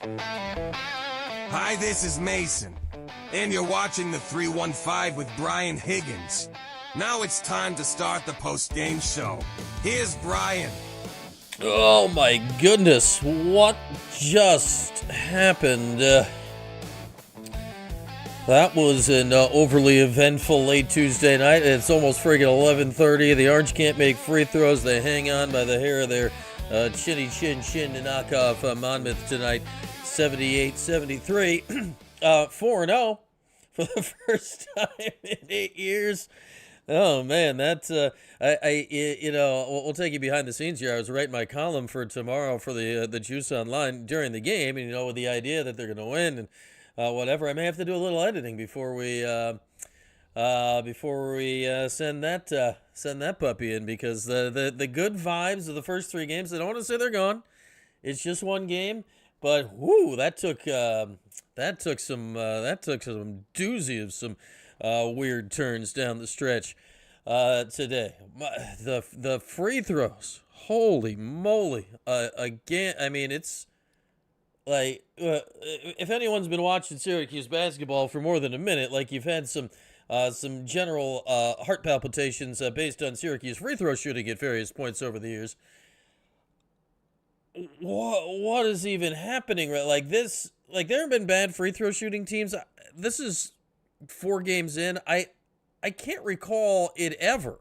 Hi, this is Mason, and you're watching the 315 with Brian Higgins. Now it's time to start the post-game show. Here's Brian. Oh my goodness, what just happened? That was an overly eventful late Tuesday night. It's almost friggin' 11:30. The Orange can't make free throws. They hang on by the hair of their chinny chin to knock off Monmouth tonight, 78-73. 4-0 for the first time in 8 years. Oh man, that's we'll take you behind the scenes here. I was writing my column for tomorrow for the Juice Online during the game, and with the idea that they're going to win and whatever. I may have to do a little editing before we send that puppy in, because the good vibes of the first three games, I don't want to say they're gone. It's just one game, but whoo, that took some doozy of some weird turns down the stretch today. The free throws, holy moly! Again, I mean, it's like if anyone's been watching Syracuse basketball for more than a minute, like you've had some general heart palpitations based on Syracuse free throw shooting at various points over the years. What is even happening? Like this? Like there have been bad free throw shooting teams. This is 4 games in. I can't recall it ever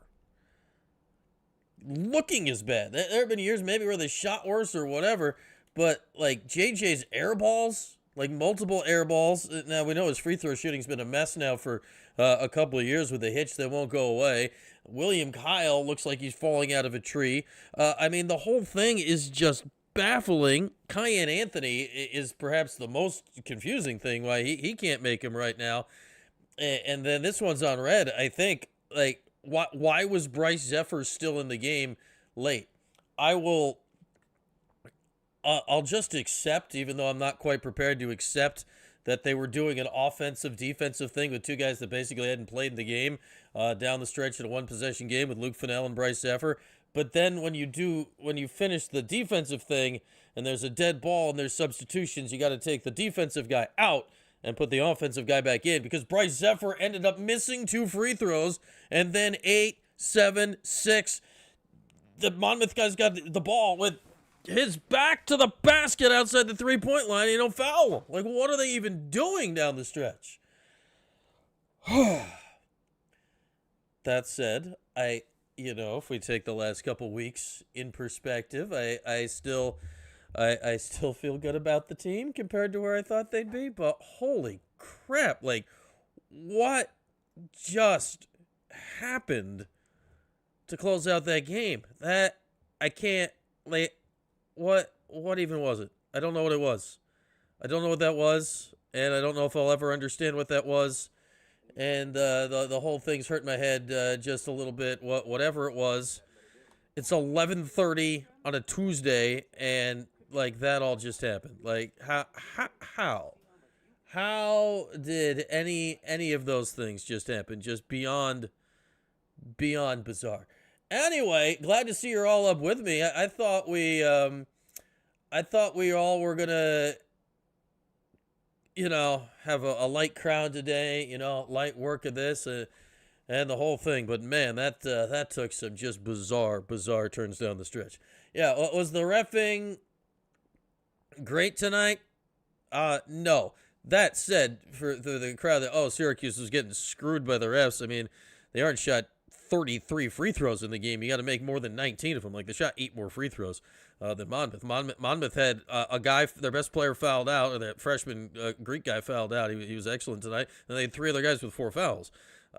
looking as bad. There have been years maybe where they shot worse or whatever, but like JJ's air balls, like multiple air balls. Now we know his free throw shooting's been a mess now for a couple of years with a hitch that won't go away. William Kyle looks like he's falling out of a tree. I mean, the whole thing is just baffling. Kyan Anthony is perhaps the most confusing thing why he can't make him right now. And then this one's on red, I think. Like, why was Bryce Zephyr still in the game late? I'll just accept, even though I'm not quite prepared to accept that they were doing an offensive-defensive thing with two guys that basically hadn't played in the game down the stretch in a one-possession game with Luke Fennell and Bryce Zephyr. But then when you finish the defensive thing and there's a dead ball and there's substitutions, you got to take the defensive guy out and put the offensive guy back in, because Bryce Zephyr ended up missing 2 free throws, and then 8, 7, 6. The Monmouth guy's got the ball with his back to the basket outside the three-point line, and you don't foul. Like, what are they even doing down the stretch? That said, if we take the last couple weeks in perspective, I still feel good about the team compared to where I thought they'd be, but holy crap, like, what just happened to close out that game? That, I can't, like, what even was it? I don't know what it was. I don't know what that was, and I don't know if I'll ever understand what that was. And the whole thing's hurt my head just a little bit. Whatever it was, it's 11:30 on a Tuesday, and like that all just happened. Like how did any of those things just happen? Just beyond bizarre. Anyway, glad to see you're all up with me. I thought we all were gonna, have a light crowd today, light work of this and the whole thing. But man, that took some just bizarre turns down the stretch. Yeah, was the reffing great tonight? No. That said, for the crowd that, Syracuse was getting screwed by the refs, I mean, they aren't shot 33 free throws in the game. You got to make more than 19 of them. Like, they shot 8 more free throws than Monmouth. Monmouth had a guy, their best player fouled out, or that freshman Greek guy fouled out. He was excellent tonight. And they had 3 other guys with 4 fouls.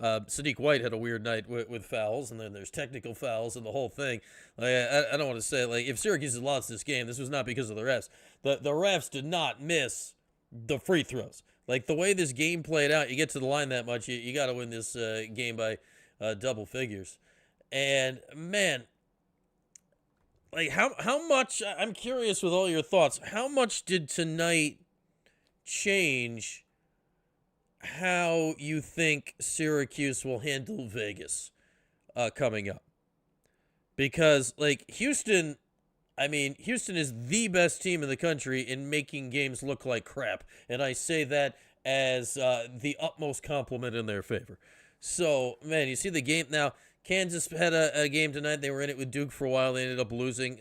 Sadiq White had a weird night with fouls, and then there's technical fouls and the whole thing. Like, I don't want to say, like, if Syracuse had lost this game, this was not because of the refs. The refs did not miss the free throws. Like, the way this game played out, you get to the line that much, you got to win this game by double figures. And man, like how much, I'm curious with all your thoughts, how much did tonight change how you think Syracuse will handle Vegas coming up? Because like Houston, I mean, Houston is the best team in the country in making games look like crap, and I say that as the utmost compliment in their favor. So, man, you see the game now. Kansas had a game tonight. They were in it with Duke for a while. They ended up losing.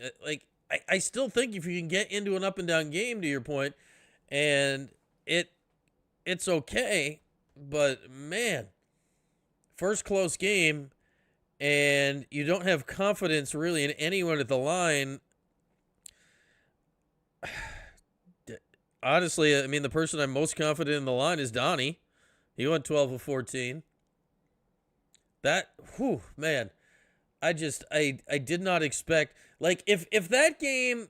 I still think if you can get into an up and down game, to your point, and it's okay, but man, first close game, and you don't have confidence really in anyone at the line. Honestly, I mean, the person I'm most confident in the line is Donnie. He went 12 of 14. That, whew, man, I did not expect, like, if that game,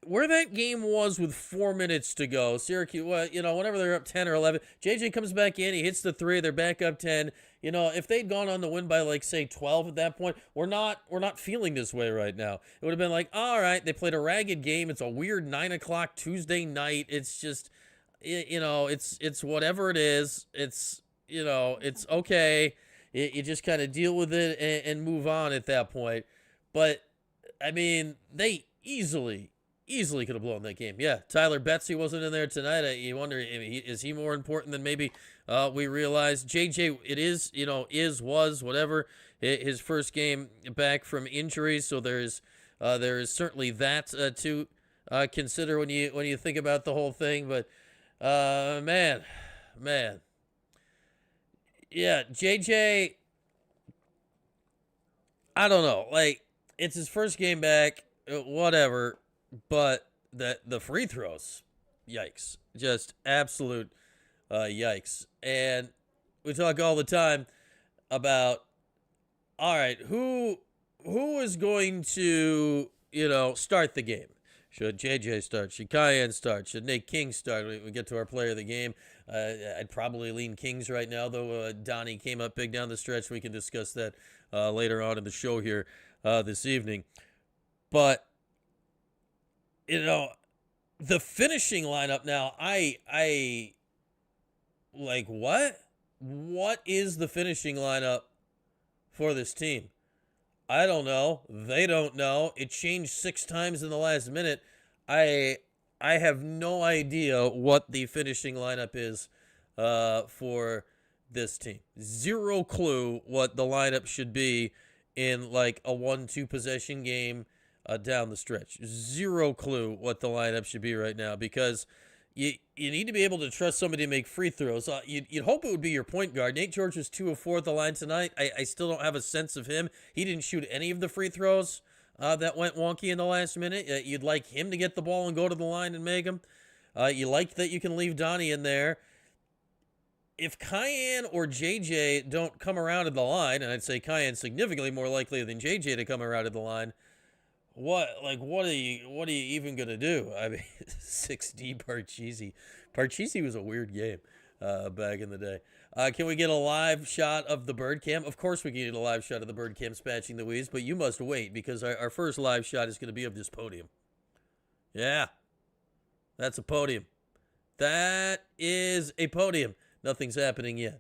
where that game was with 4 minutes to go, Syracuse, well, whenever they're up 10 or 11, JJ comes back in, he hits the three, they're back up 10. If they'd gone on to win by, like, say 12 at that point, we're not feeling this way right now. It would have been like, all right, they played a ragged game. It's a weird 9 o'clock Tuesday night. It's just, it's whatever it is. It's okay. You just kind of deal with it and move on at that point. But, I mean, they easily could have blown that game. Yeah, Tyler Betsy wasn't in there tonight. You wonder, is he more important than maybe we realized? JJ, it is, was, whatever, his first game back from injury. So there is certainly that to consider when you think about the whole thing. But, man. Yeah, JJ, I don't know. Like, it's his first game back, whatever. But the free throws, yikes. Just absolute yikes. And we talk all the time about, all right, who is going to, start the game? Should JJ start? Should Cayenne start? Should Nate King start? We get to our player of the game. I'd probably lean Kings right now, though Donnie came up big down the stretch. We can discuss that later on in the show here this evening. But, the finishing lineup now, I like, what? What is the finishing lineup for this team? I don't know. They don't know. It changed 6 times in the last minute. I have no idea what the finishing lineup is for this team. Zero clue what the lineup should be in like a 1-2 possession game down the stretch. Zero clue what the lineup should be right now, because you need to be able to trust somebody to make free throws. You'd hope it would be your point guard. Nate George was 2 of 4 at the line tonight. I still don't have a sense of him. He didn't shoot any of the free throws that went wonky in the last minute. You'd like him to get the ball and go to the line and make them. You like that you can leave Donnie in there. If Cayenne or JJ don't come around at the line, and I'd say Cayenne's significantly more likely than JJ to come around at the line, what are you even gonna do? I mean, 6D Parcheesi. Parcheesi was a weird game back in the day. Can we get a live shot of the bird cam? Of course we can get a live shot of the bird cam spatching the Weeze, but you must wait, because our first live shot is going to be of this podium. Yeah, that's a podium. That is a podium. Nothing's happening yet.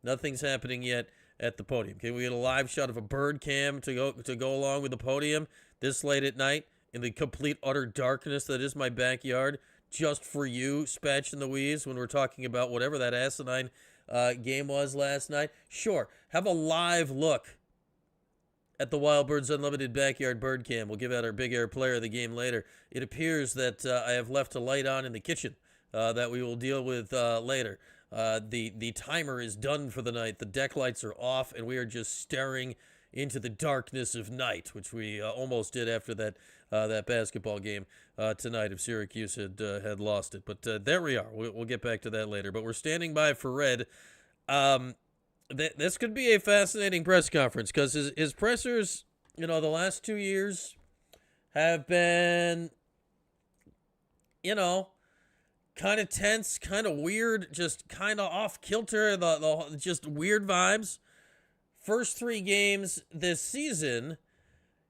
Nothing's happening yet at the podium. Can we get a live shot of a bird cam to go along with the podium this late at night in the complete utter darkness that is my backyard, just for you, Spatch and the Weeze, when we're talking about whatever that asinine game was last night? Sure. Have a live look at the Wild Birds Unlimited Backyard Bird Cam. We'll give out our Big Air Player of the Game later. It appears that I have left a light on in the kitchen that we will deal with later. The timer is done for the night. The deck lights are off, and we are just staring into the darkness of night, which we almost did after that basketball game tonight if Syracuse had lost it. But there we are. We'll get back to that later. But we're standing by for Red. This could be a fascinating press conference, because his pressers, the last 2 years have been, kind of tense, kind of weird, just kind of off kilter, the just weird vibes. First 3 games this season,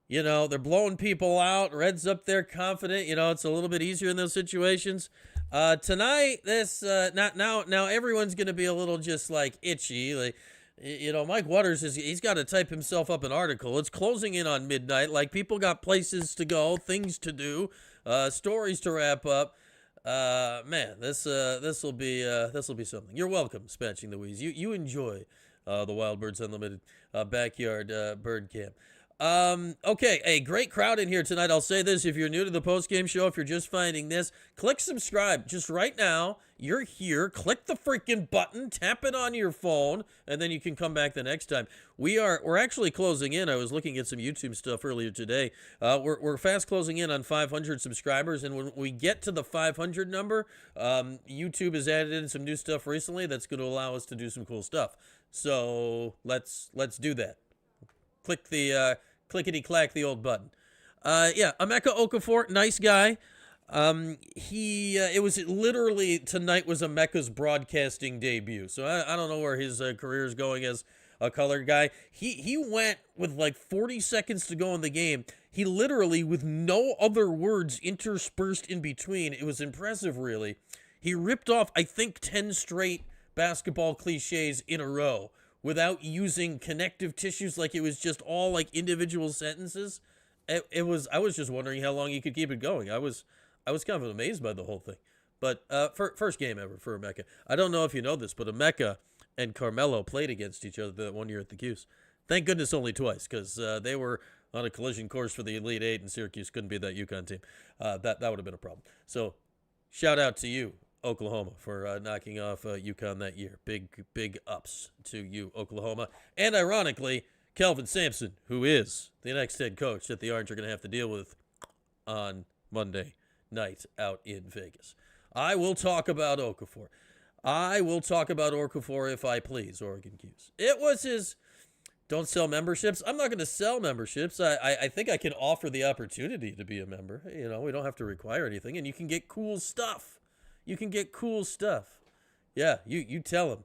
they're blowing people out. Red's up there confident. It's a little bit easier in those situations. Tonight, this now everyone's going to be a little just like itchy. Like, Mike Waters he's got to type himself up an article. It's closing in on midnight. Like, people got places to go, things to do, stories to wrap up. Man, this will be something. You're welcome, Spatching the Wheeze. You enjoy the Wild Birds Unlimited backyard bird camp. Okay, a great crowd in here tonight. I'll say this: if you're new to the postgame show, if you're just finding this, click subscribe just right now. You're here. Click the freaking button, tap it on your phone, and then you can come back the next time. We're actually closing in. I was looking at some YouTube stuff earlier today. We're fast closing in on 500 subscribers, and when we get to the 500 number, YouTube has added in some new stuff recently that's going to allow us to do some cool stuff. So let's do that. Click the clickety-clack the old button. Emeka Okafor, nice guy. It was literally, tonight was Emeka's broadcasting debut. So I don't know where his career is going as a colored guy. He went with like 40 seconds to go in the game. He literally, with no other words interspersed in between, it was impressive, really. He ripped off, I think, 10 straight basketball cliches in a row without using connective tissues. Like, it was just all like individual sentences. I was just wondering how long he could keep it going. I was kind of amazed by the whole thing. But first game ever for Emeka. I don't know if you know this, but Emeka and Carmelo played against each other that one year at the Cuse. Thank goodness only twice, because they were on a collision course for the Elite Eight, and Syracuse couldn't be that UConn team. That would have been a problem. So shout out to you, Oklahoma, for knocking off UConn that year. Big ups to you, Oklahoma. And ironically, Kelvin Sampson, who is the next head coach that the Orange are going to have to deal with on Monday night out in Vegas. I will talk about Okafor. If I please, Oregon Cuse. It was his don't sell memberships. I'm not going to sell memberships. I think I can offer the opportunity to be a member. We don't have to require anything, and you can get cool stuff. Yeah, you tell him,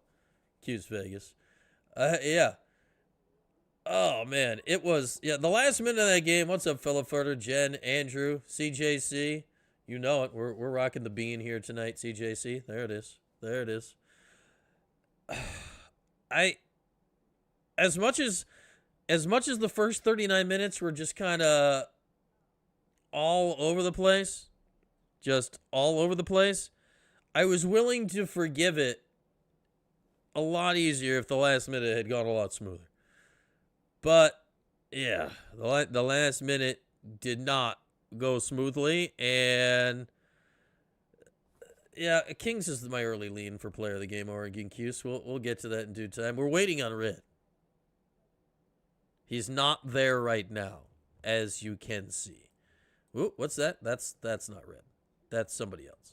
Cuse Vegas. Yeah. Oh, man. It was, the last minute of that game. What's up, Philip Furter, Jen, Andrew, CJC? You know it. We're rocking the bean here tonight, CJC. There it is. As much as the first 39 minutes were just kind of all over the place, I was willing to forgive it a lot easier if the last minute had gone a lot smoother. But, yeah, the last minute did not go smoothly. And, yeah, Kings is my early lean for player of the game, Oregon Cuse. We'll get to that in due time. We're waiting on Red. He's not there right now, as you can see. Ooh, what's that? That's not Red. That's somebody else.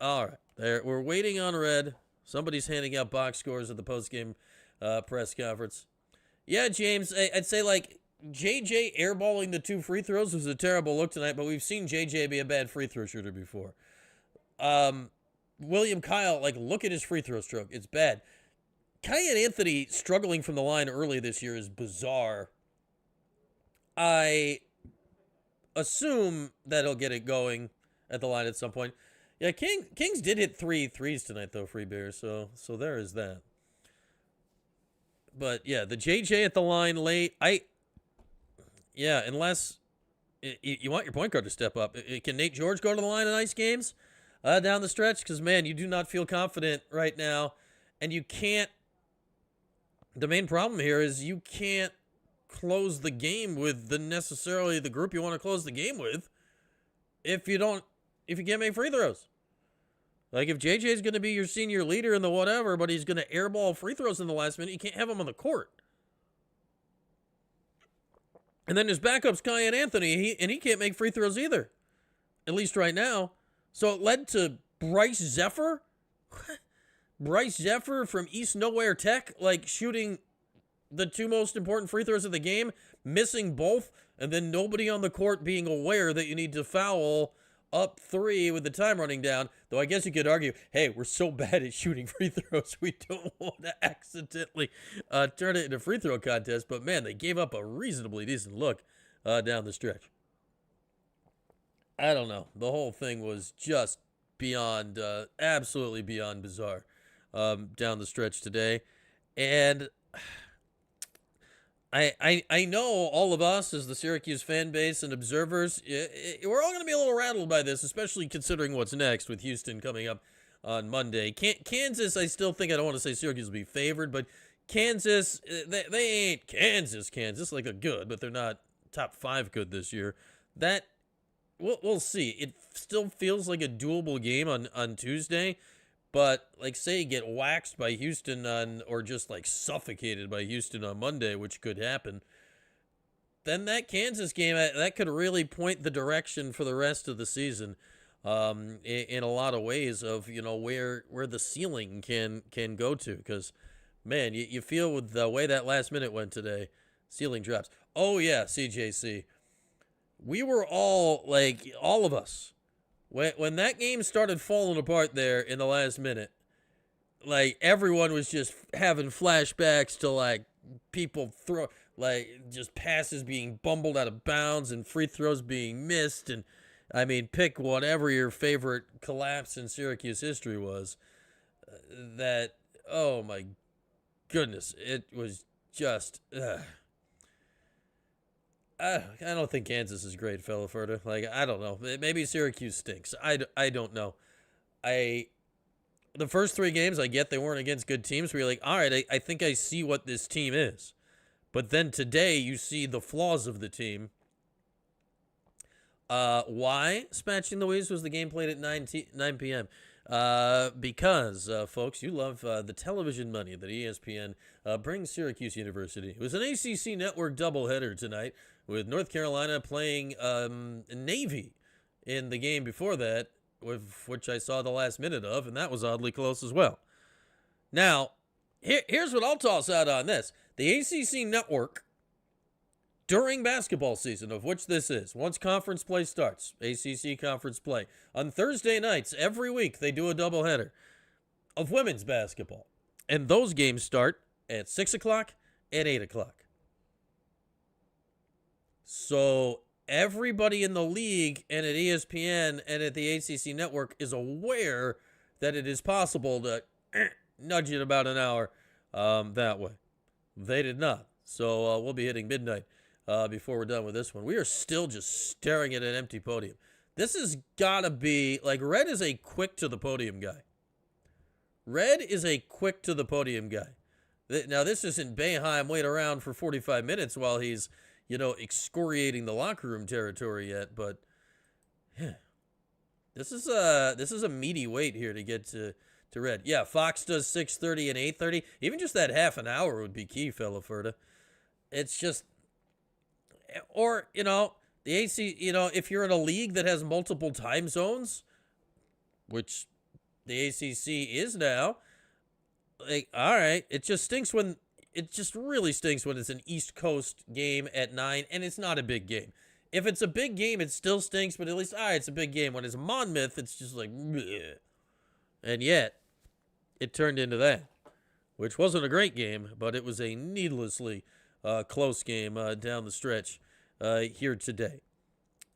All right, there. We're waiting on Red. Somebody's handing out box scores at the postgame press conference. Yeah, James, I'd say, like, JJ airballing the 2 free throws was a terrible look tonight, but we've seen JJ be a bad free throw shooter before. William Kyle, like, look at his free throw stroke. It's bad. Kyan Anthony struggling from the line early this year is bizarre. I assume that he'll get it going at the line at some point. Yeah, Kings did hit 3 threes tonight, though, Free Bears, so there is that. But, yeah, the JJ at the line late, unless you want your point guard to step up. Can Nate George go to the line in ice games down the stretch? Because, man, you do not feel confident right now, and you can't. The main problem here is you can't close the game with necessarily the group you want to close the game with if you can't make free throws. Like, if JJ's going to be your senior leader in the whatever, but he's going to airball free throws in the last minute, you can't have him on the court. And then his backup's Kyan Anthony, and he can't make free throws either, at least right now. So it led to Bryce Zephyr from East Nowhere Tech, like, shooting the 2 most important free throws of the game, missing both, and then nobody on the court being aware that you need to foul up 3 with the time running down. Though I guess you could argue, hey, we're so bad at shooting free throws, we don't want to accidentally turn it into a free throw contest. But, man, they gave up a reasonably decent look down the stretch. I don't know. The whole thing was just absolutely beyond bizarre down the stretch today. And I know all of us as the Syracuse fan base and observers, we're all going to be a little rattled by this, especially considering what's next with Houston coming up on Monday. Kansas, I still think, I don't want to say Syracuse will be favored, but Kansas, they ain't Kansas, like they're good, but they're not top 5 good this year. That, we'll see. It still feels like a doable game on Tuesday. But, like, say you get waxed by Houston or just, like, suffocated by Houston on Monday, which could happen, then that Kansas game, that could really point the direction for the rest of the season in a lot of ways of, where the ceiling can go to. Because, man, you feel with the way that last minute went today, ceiling drops. Oh, yeah, CJC. We were all, like, all of us. When that game started falling apart there in the last minute, like, everyone was just having flashbacks to, like, people just passes being bumbled out of bounds and free throws being missed. And, I mean, pick whatever your favorite collapse in Syracuse history was. Oh, my goodness, it was just... I don't think Kansas is great, fella Ferda. Like, I don't know. Maybe Syracuse stinks. I don't know. The first 3 games, I get they weren't against good teams. Where you're like, all right, I think I see what this team is. But then today, you see the flaws of the team. Why? Smatching Louise was the game played at 9 p.m. Because, folks, you love the television money that ESPN brings Syracuse University. It was an ACC network doubleheader tonight with North Carolina playing Navy in the game before that, which I saw the last minute of, and that was oddly close as well. Now, here's what I'll toss out on this. The ACC network, during basketball season, of which this is, once conference play starts, ACC conference play, on Thursday nights, every week, they do a doubleheader of women's basketball. And those games start at 6 o'clock and 8 o'clock. So everybody in the league and at ESPN and at the ACC network is aware that it is possible to nudge it about an hour that way. They did not. So we'll be hitting midnight before we're done with this one. We are still just staring at an empty podium. This has got to be, like, Red is a quick to the podium guy. Red is a quick to the podium guy. Now, this isn't Boeheim wait around for 45 minutes while he's, excoriating the locker room territory yet, but this is a meaty wait here to get to Red. Yeah, Fox does 6:30 and 8:30. Even just that half an hour would be key, fella Ferda. It's just, or, the AC, if you're in a league that has multiple time zones, which the ACC is now, like, all right, it just really stinks when it's an East Coast game at 9 and it's not a big game. If it's a big game, it still stinks, but at least, all right, it's a big game. When it's Monmouth, it's just like, bleh. And yet, it turned into that, which wasn't a great game, but it was a needlessly close game down the stretch here today.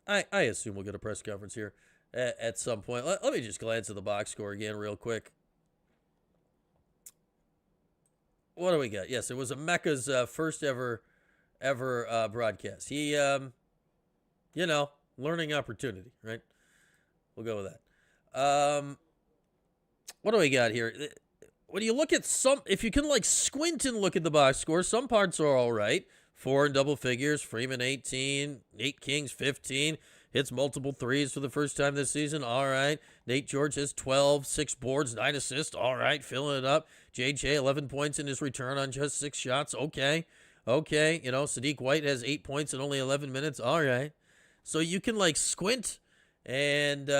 I assume we'll get a press conference here at some point. Let me just glance at the box score again real quick. What do we got? Yes, it was Emeka's first ever broadcast. He, learning opportunity, right? We'll go with that. What do we got here? When you look at if you can, like, squint and look at the box score, some parts are all right. 4 in double figures, Freeman 18, Nate King's 15, hits multiple threes for the first time this season, all right. Nate George has 12, 6 boards, 9 assists, all right, filling it up. JJ, 11 points in his return on just 6 shots, okay. Sadiq White has 8 points in only 11 minutes, all right. So you can, like, squint and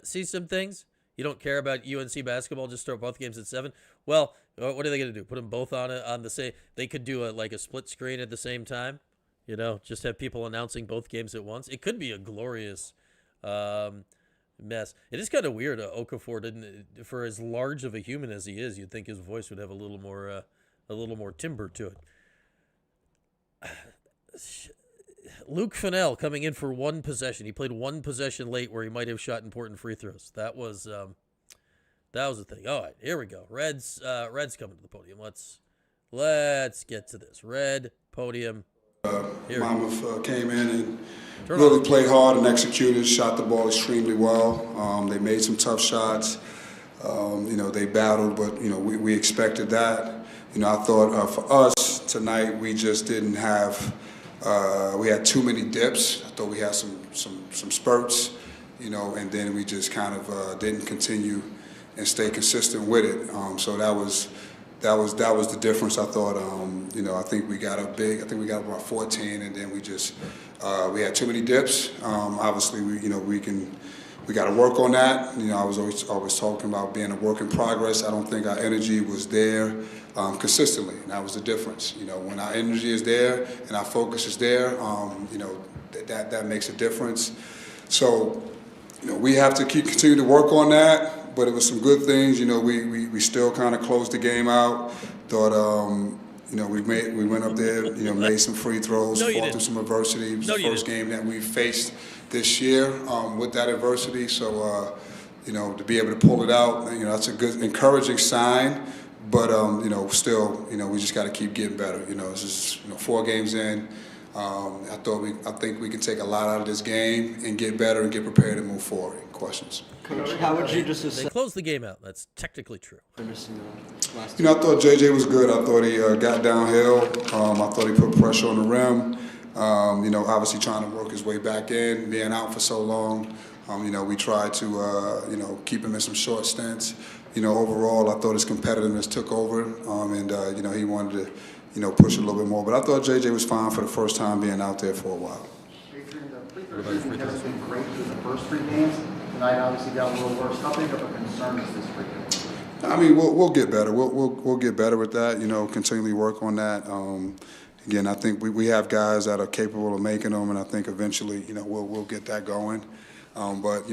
see some things. You don't care about UNC basketball, just start both games at 7. Well, what are they going to do? Put them both on the same? They could do a split screen at the same time. Just have people announcing both games at once. It could be a glorious mess. It is kind of weird. Okafor didn't, for as large of a human as he is, you'd think his voice would have a little more timbre to it. Luke Fennell coming in for one possession. He played one possession late where he might have shot important free throws. That was the thing. All right, here we go. Reds coming to the podium. Let's Let's get to this. Red podium. Here. Monmouth came in and Turn really on. played hard and executed, shot the ball extremely well. They made some tough shots. They battled, but, we expected that. I thought for us tonight, we just didn't have, we had too many dips. I thought we had some spurts, and then we just kind of didn't continue and stay consistent with it. So that was the difference. I thought, I think we got up big. I think we got about 14, and then we just we had too many dips. Obviously, we got to work on that. I was always talking about being a work in progress. I don't think our energy was there consistently, and that was the difference. When our energy is there and our focus is there, that makes a difference. So, we have to continue to work on that. But it was some good things. We still kind of closed the game out. Thought, we went up there, made some free throws, fought through some adversity. It was the first game that we faced this year with that adversity. So, to be able to pull it out, that's a good, encouraging sign. But, still, we just got to keep getting better. This is 4 games in. I think we can take a lot out of this game and get better and get prepared to move forward. Questions? Coach, how would you just assess? They closed the game out. That's technically true. I thought JJ was good. I thought he got downhill. I thought he put pressure on the rim. Obviously trying to work his way back in, being out for so long. We tried to, keep him in some short stints. Overall, I thought his competitiveness took over, and he wanted to, push a little bit more. But I thought JJ was fine for the first time being out there for a while. Adrian, the free throw shooting hasn't been great through the first 3 games. Tonight obviously got a little worse. How big of a concern is this for you? I mean, we'll get better. We'll get better with that. Continually work on that. Again, I think we have guys that are capable of making them, and I think eventually, we'll get that going. But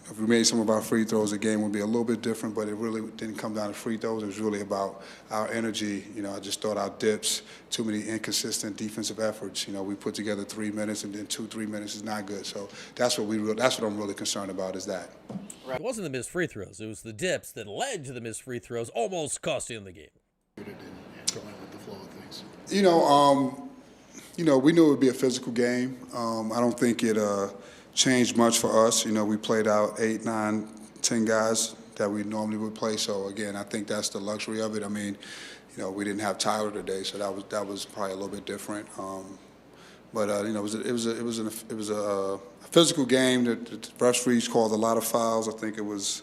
if we made some of our free throws, the game would be a little bit different. But it really didn't come down to free throws. It was really about our energy. I just thought our dips, too many inconsistent defensive efforts. We put together 3 minutes, and then 2-3 minutes is not good. So that's what I'm really concerned about, is that. It wasn't the missed free throws. It was the dips that led to the missed free throws, almost costing them the game. With the flow of things. We knew it would be a physical game. I don't think it changed much for us. We played out 8, 9, 10 guys that we normally would play. So again, I think that's the luxury of it. I mean, we didn't have Tyler today, so that was probably a little bit different. But it was a physical game. The referees called a lot of fouls. I think it was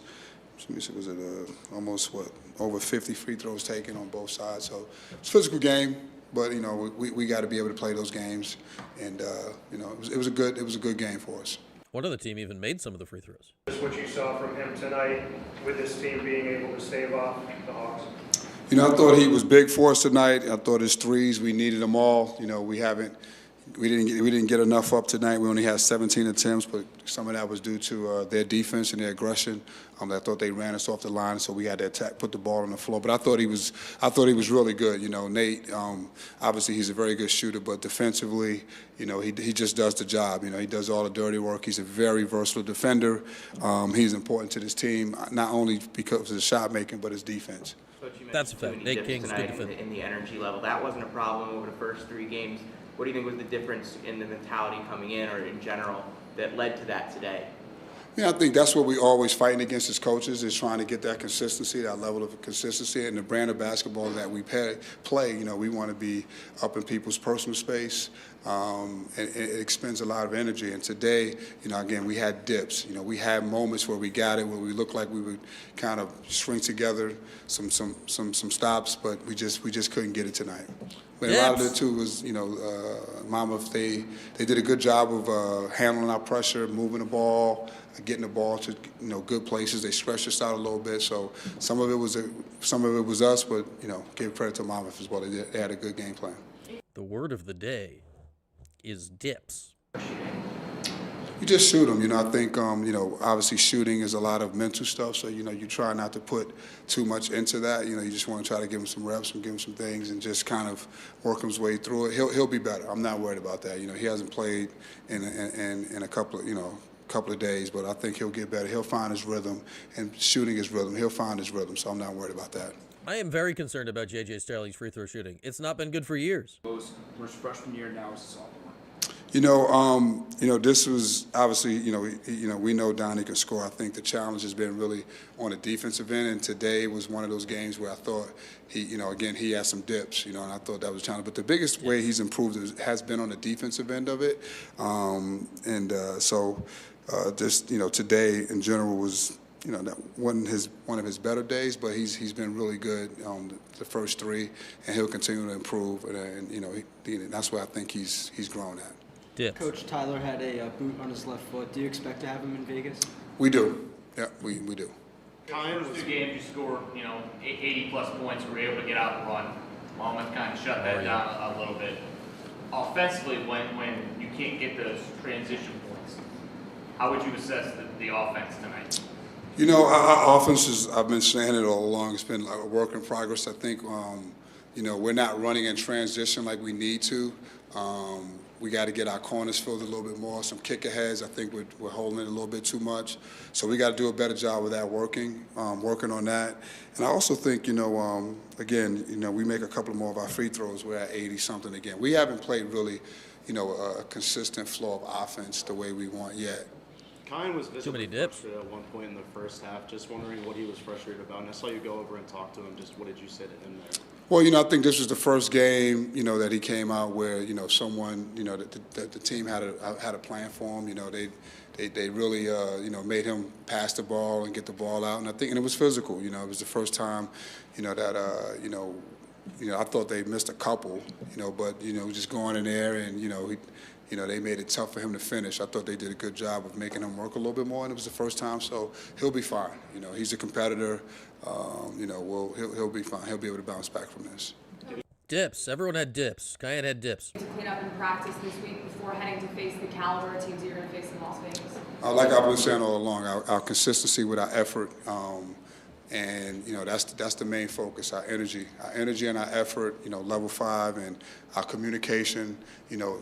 almost over 50 free throws taken on both sides. So it's a physical game. But we got to be able to play those games, and it was a good game for us. One other team even made some of the free throws. Just what you saw from him tonight, with this team being able to stave off the Hawks. I thought he was big for us tonight. I thought his threes, we needed them all. We didn't get enough up tonight. We only had 17 attempts, but some of that was due to their defense and their aggression. I thought they ran us off the line, so we had to attack, put the ball on the floor. But I thought he was really good. Nate, obviously he's a very good shooter, but defensively, he just does the job. He does all the dirty work. He's a very versatile defender. He's important to this team, not only because of his shot making, but his defense. That's a fact. Nate King's good defender. In the energy level, that wasn't a problem over the first 3 games. What do you think was the difference in the mentality coming in, or in general, that led to that today? I think that's what we always fighting against as coaches, is trying to get that consistency, that level of consistency, and the brand of basketball that we play. We want to be up in people's personal space, and it expends a lot of energy. And today, again, we had dips. We had moments where we got it, where we looked like we would kind of shrink together, some stops, but we just couldn't get it tonight. But a lot of it too was, Monmouth. They did a good job of handling our pressure, moving the ball, getting the ball to good places. They stretched us out a little bit. So some of it was us, but give credit to Monmouth as well. They had a good game plan. The word of the day is dips. You just shoot them. I think, obviously shooting is a lot of mental stuff. So, you try not to put too much into that. You just want to try to give him some reps and give him some things and just kind of work his way through it. He'll be better. I'm not worried about that. He hasn't played in a couple of days, but I think he'll get better. He'll find his rhythm, and shooting his rhythm. He'll find his rhythm, so I'm not worried about that. I am very concerned about J.J. Starling's free throw shooting. It's not been good for years. Was freshman year, now is sophomore. This was obviously, we know Donnie can score. I think the challenge has been really on the defensive end, and today was one of those games where I thought he had some dips, and I thought that was a challenge. But the biggest way he's improved has been on the defensive end of it, today in general was. That wasn't one of his better days, but he's been really good on the first three, and he'll continue to improve. And that's where I think he's grown at. Dips. Coach Tyler had a boot on his left foot. Do you expect to have him in Vegas? We do. Yeah, we do. First two games, you scored 80-plus points. Were able to get out and run. Monmouth kind of shut that down a little bit. Offensively, when you can't get those transition points, how would you assess the offense tonight? Our offense is, I've been saying it all along, it's been like a work in progress. I think, we're not running in transition like we need to. We got to get our corners filled a little bit more. Some kick aheads, I think we're holding it a little bit too much. So we got to do a better job with that, working on that. And I also think, we make a couple more of our free throws. We're at 80-something again. We haven't played really, a consistent flow of offense the way we want yet. Kine was visibly dips. frustrated at one point in the first half. Just wondering what he was frustrated about. And I saw you go over and talk to him. Just what did you say to him there? Well, I think this was the first game, that he came out where, someone, that the team had a plan for him. They really, made him pass the ball and get the ball out. And it was physical. It was the first time, that, I thought they missed a couple, but, just going in there and, they made it tough for him to finish. I thought they did a good job of making him work a little bit more, and it was the first time, so he'll be fine. He's a competitor. He'll be fine. He'll be able to bounce back from this. Dips. Everyone had dips. Cayenne had dips. To clean up in practice this week before heading to face the caliber of teams that you're going to face in Las Vegas? Like I've been saying all along, our consistency with our effort, and that's the main focus. Our energy and our effort. Level 5 and our communication.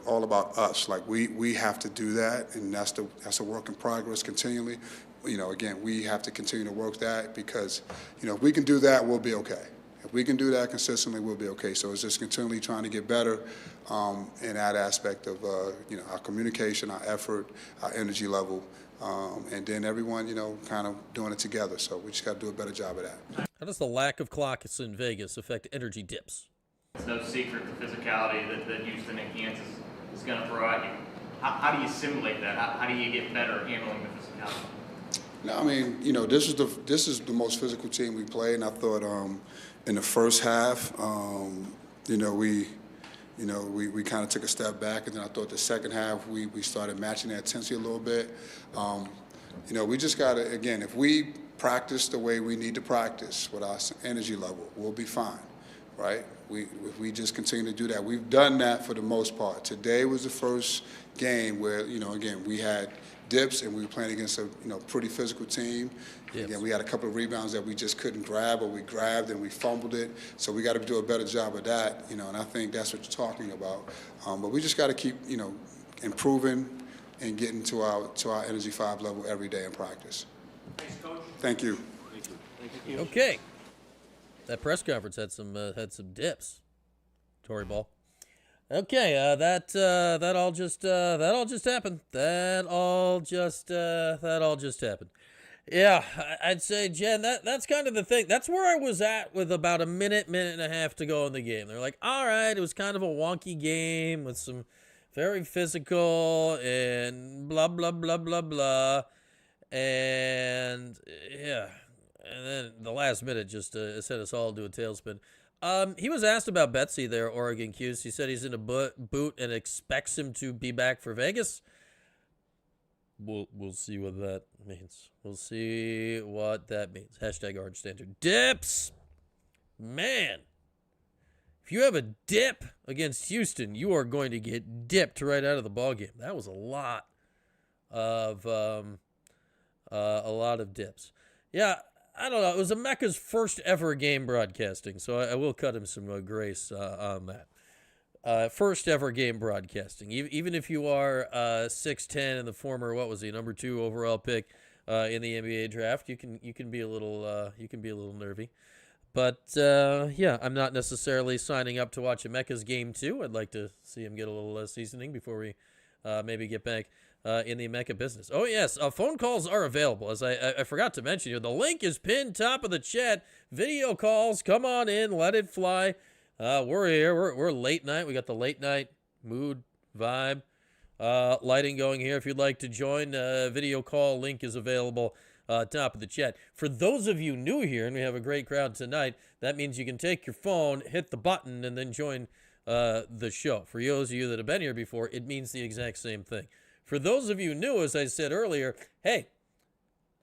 All about us. Like we have to do that, and that's a work in progress continually. Again, we have to continue to work that because if we can do that, we'll be okay. If we can do that consistently, we'll be okay. So it's just continually trying to get better in that aspect of our communication, our effort, our energy level. And then everyone, kind of doing it together. So we just got to do a better job of that. How does the lack of clocks in Vegas affect energy dips? It's no secret the physicality that Houston and Kansas is going to throw at you. How do you simulate that? How do you get better at handling the physicality? No, this is the most physical team we played, and I thought in the first half, we kind of took a step back, and then I thought the second half we started matching that intensity a little bit. We just got to, again, if we practice the way we need to practice with our energy level, we'll be fine, right? If we just continue to do that. We've done that for the most part. Today was the first game where, again, we had dips and we were playing against a pretty physical team. Yes. Again, we had a couple of rebounds that we just couldn't grab, or we grabbed and we fumbled it. So we got to do a better job of that, and I think that's what you're talking about. But we just got to keep, improving and getting to our Energy 5 level every day in practice. Thanks, Coach. Thank you. Thank you. Okay. That press conference had some dips. Tory Ball. Okay, that all just happened. That all just happened. Yeah, I'd say, Jen, that's kind of the thing. That's where I was at with about a minute and a half to go in the game. They're like, all right, it was kind of a wonky game with some very physical and blah, blah, blah, blah, blah. And, yeah. And then the last minute just sent us all into a tailspin. He was asked about Betsy there, Oregon Q's. He said he's in a boot and expects him to be back for Vegas. We'll see what that means. We'll see what that means. Hashtag Orange Standard. Dips! Man. If you have a dip against Houston, you are going to get dipped right out of the ballgame. That was a lot of dips. Yeah, I don't know. It was Emeka's first ever game broadcasting, so I will cut him some grace on that. First ever game broadcasting. Even if you are 6'10" and the former, what was he, number 2 overall pick in the NBA draft, you can be a little nervy. But, yeah, I'm not necessarily signing up to watch Emeka's game, too. I'd like to see him get a little seasoning before we maybe get back in the Emeka business. Oh, yes, phone calls are available. As I forgot to mention here, the link is pinned top of the chat. Video calls, come on in, let it fly. We're here. We're late night. We got the late night mood, vibe, lighting going here. If you'd like to join, video call link is available. Top of the chat. For those of you new here, and we have a great crowd tonight, that means you can take your phone, hit the button, and then join the show. For those of you that have been here before, it means the exact same thing. For those of you new, as I said earlier, hey,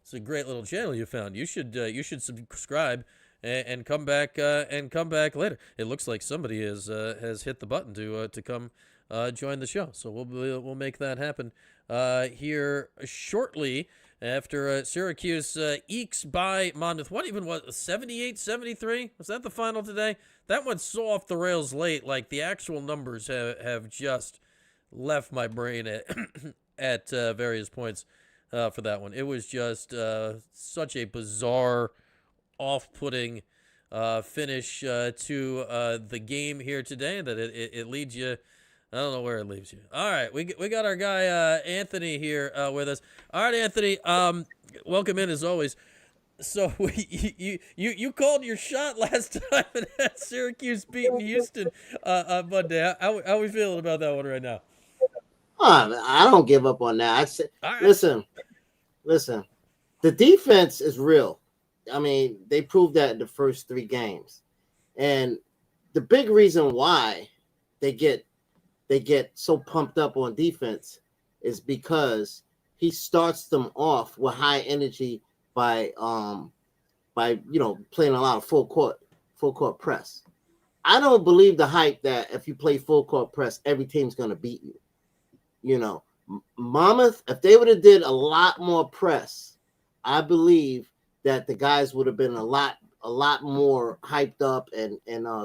it's a great little channel you found. You should subscribe and come back later. It looks like somebody has hit the button to come join the show. So we'll make that happen here shortly. After Syracuse ekes by Monmouth. What even was 78-73? Was that the final today? That went so off the rails late. Like, the actual numbers have just left my brain at various points for that one. It was just such a bizarre, off-putting finish to the game here today that it leads you. I don't know where it leaves you. All right, we got our guy Anthony here with us. All right, Anthony, welcome in as always. So you called your shot last time and had Syracuse beating Houston on Monday. How we feeling about that one right now? I don't give up on that. I said, right. Listen. The defense is real. I mean, they proved that in the first 3 games, and the big reason why they get so pumped up on defense is because he starts them off with high energy by playing a lot of full court press. I don't believe the hype that if you play full court press, every team's going to beat you. You know, Monmouth, if they would have did a lot more press, I believe that the guys would have been a lot more hyped up and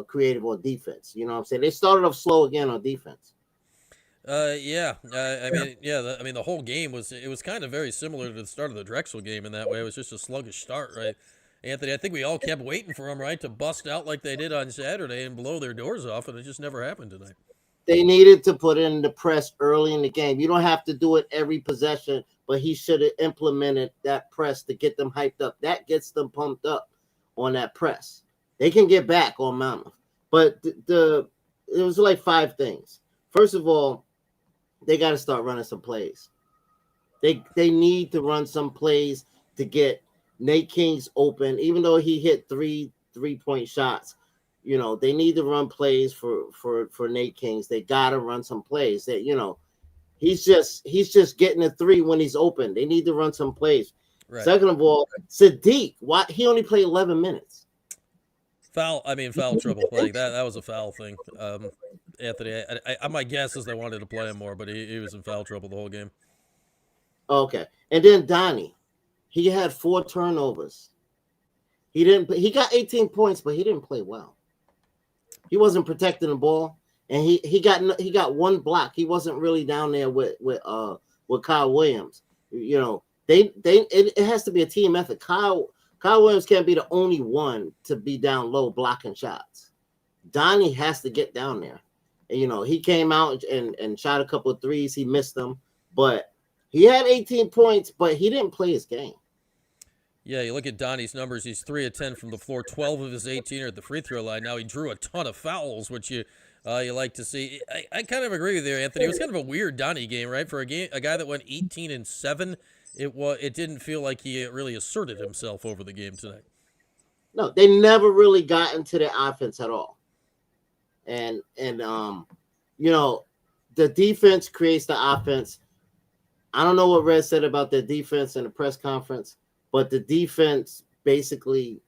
creative on defense. You know what I'm saying? They started off slow again on defense. I mean, the whole game was kind of very similar to the start of the Drexel game in that way. It was just a sluggish start, right, Anthony? I think we all kept waiting for them, right, to bust out like they did on Saturday and blow their doors off, and it just never happened tonight. They needed to put in the press early in the game. You don't have to do it every possession, but he should have implemented that press to get them hyped up. That gets them pumped up on that press. They can get back on Monmouth. But it was like 5 things. First of all, they got to start running some plays. They need to run some plays to get Nate Kings open, even though he hit 3 3-point shots. You know, they need to run plays for Nate Kings. They got to run some plays. That, you know, he's just getting a 3 when he's open. They need to run some plays. Right. Second of all, Sadiq, why he only played 11 minutes? Foul trouble. Like that was a foul thing. Anthony, my guess is they wanted to play him more, but he was in foul trouble the whole game. Okay. And then Donnie, he had 4 turnovers. He got 18 points, but he didn't play well. He wasn't protecting the ball, and he got 1 block. He wasn't really down there with Kyle Williams. You know, it has to be a team effort. Kyle Williams can't be the only one to be down low blocking shots. Donnie has to get down there. And, you know, he came out and shot a couple of threes. He missed them, but he had 18 points, but he didn't play his game. Yeah, you look at Donnie's numbers. He's 3 of 10 from the floor. 12 of his 18 are at the free throw line. Now he drew a ton of fouls, which you like to see. I kind of agree with you, Anthony. It was kind of a weird Donnie game, right? For a guy that went 18-7, it didn't feel like he really asserted himself over the game tonight. No, they never really got into the offense at all. And you know, the defense creates the offense. I don't know what Red said about the defense in the press conference, but the defense basically,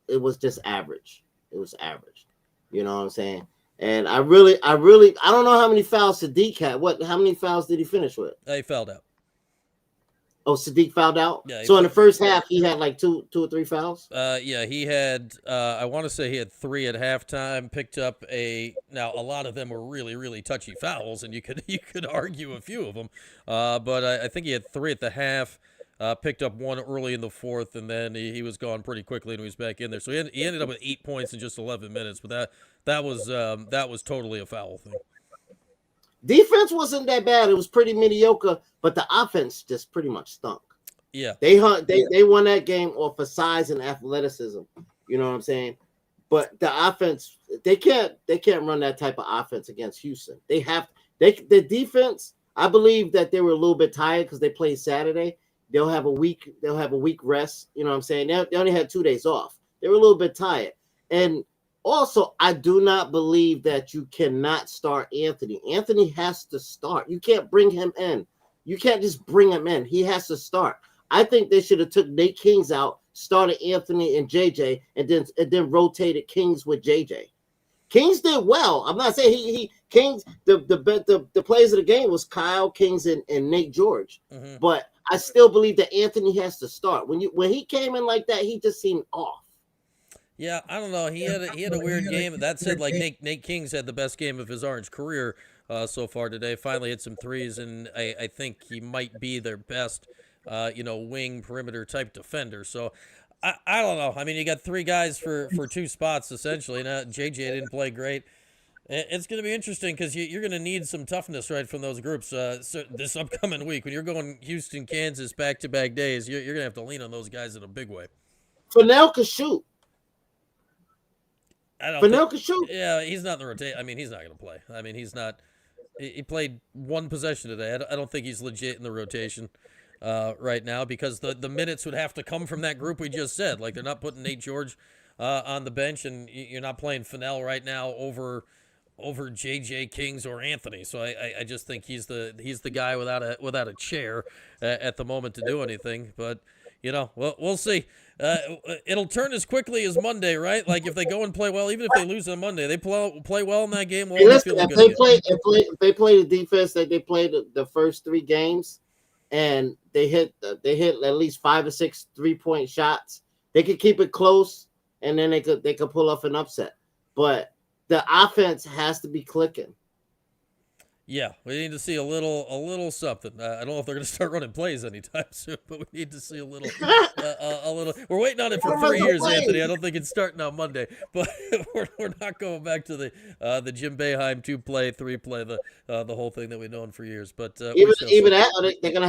it was just average. It was average. You know what I'm saying? And I don't know how many fouls Sadiq had. How many fouls did he finish with? He fouled out. Oh, Sadiq fouled out? Yeah. So in the first half, he had like two or three fouls? Yeah, he had, I want to say he had 3 at halftime, picked up now a lot of them were really, really touchy fouls, and you could argue a few of them. But I think he had 3 at the half. picked up one early in the fourth, and then he was gone pretty quickly, and he was back in there. So he ended up with 8 points in just 11 minutes, but that was totally a foul thing. Defense wasn't that bad. It was pretty mediocre, but the offense just pretty much stunk. Yeah. They won that game off of size and athleticism. You know what I'm saying? But the offense, they can't run that type of offense against Houston. The defense, I believe that they were a little bit tired because they played Saturday. They'll have a week rest. You know what I'm saying? They only had 2 days off. They were a little bit tired. And also, I do not believe that you cannot start Anthony. Anthony has to start. You can't bring him in. You can't just bring him in. He has to start. I think they should have took Nate Kings out, started Anthony and JJ, and then rotated Kings with JJ. Kings did well. I'm not saying Kings. The players of the game was Kyle Kings and Nate George. Mm-hmm. But I still believe that Anthony has to start. When he came in like that, he just seemed off. Yeah, I don't know. He had a weird game. That said, like Nate Kings had the best game of his Orange career so far today. Finally hit some threes, and I think he might be their best, wing perimeter type defender. So I don't know. I mean, you got 3 guys for 2 spots essentially. Now JJ didn't play great. It's going to be interesting because you're going to need some toughness right from those groups so this upcoming week when you're going Houston, Kansas back-to-back days. You're going to have to lean on those guys in a big way. Fennell could shoot. Fennell could shoot. Yeah, he's not in the rotation. I mean, he's not going to play. I mean, he's not. He played 1 possession today. I don't think he's legit in the rotation right now because the minutes would have to come from that group we just said. Like, they're not putting Nate George on the bench, and you're not playing Fennell right now over JJ Kings or Anthony. So I just think he's the guy without a chair at the moment to do anything. But we'll see. It'll turn as quickly as Monday, right? Like if they go and play well, even if they lose on Monday, they play well in that game. Hey, listen, if they play the defense that they played the first 3 games, and they hit at least 5 or 6 3-point shots, they could keep it close, and then they could pull off an upset. But the offense has to be clicking. Yeah, we need to see a little something. I don't know if they're going to start running plays anytime soon, but we need to see a little. We're waiting on it for 3 years, Anthony. I don't think it's starting on Monday, but we're not going back to the Jim Boeheim 2-play, 3-play, the whole thing that we've known for years. But even that, they're gonna